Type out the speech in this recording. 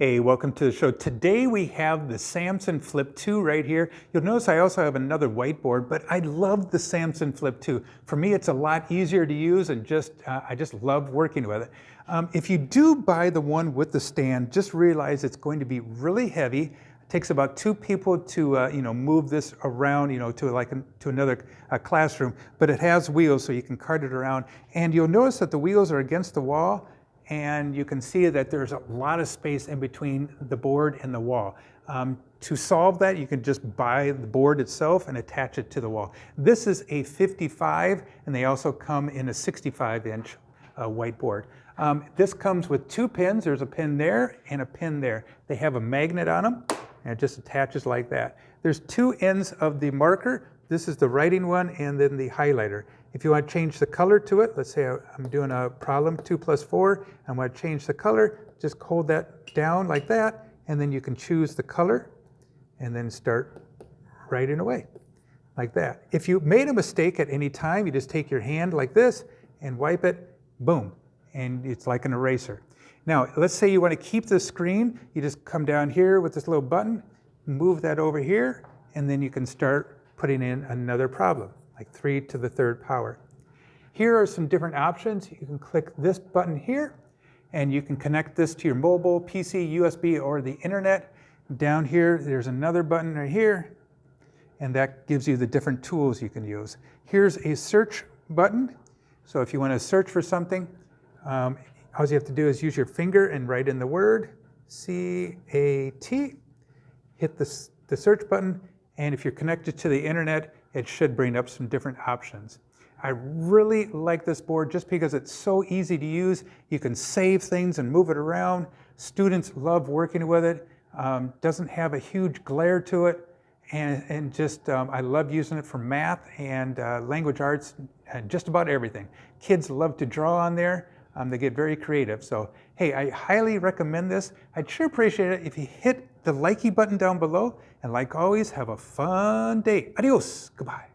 Hey, welcome to the show. Today we have the Samson Flip 2 right here. You'll notice I also have another whiteboard, but I love the Samson Flip 2. For me, it's a lot easier to use and I just love working with it. If you do buy the one with the stand, just realize it's going to be really heavy. It takes about two people to move this around, to another classroom, but it has wheels so you can cart it around. And you'll notice that the wheels are against the wall, and you can see that there's a lot of space in between the board and the wall. To solve that, you can just buy the board itself and attach it to the wall. This is a 55, and they also come in a 65-inch whiteboard. This comes with two pins. There's a pin there and a pin there. They have a magnet on them, and it just attaches like that. There's two ends of the marker. This is the writing one, and then the highlighter. If you want to change the color to it, let's say I'm doing a problem 2 + 4, I want to change the color, just hold that down like that, and then you can choose the color and then start writing away like that. If you made a mistake at any time, you just take your hand like this and wipe it, boom, and it's like an eraser. Now, let's say you want to keep the screen, you just come down here with this little button, move that over here, and then you can start putting in another problem, like 3 to the 3rd power. Here are some different options. You can click this button here, and you can connect this to your mobile, PC, USB, or the internet. Down here, there's another button right here, and that gives you the different tools you can use. Here's a search button. So if you want to search for something, all you have to do is use your finger and write in the word, C-A-T, hit the search button, and if you're connected to the internet, it should bring up some different options. I really like this board just because it's so easy to use. You can save things and move it around. Students love working with it. Doesn't have a huge glare to it. And I love using it for math and language arts and just about everything. Kids love to draw on there. They get very creative. So, hey, I highly recommend this. I'd sure appreciate it if you hit the likey button down below. And like always, have a fun day. Adios. Goodbye.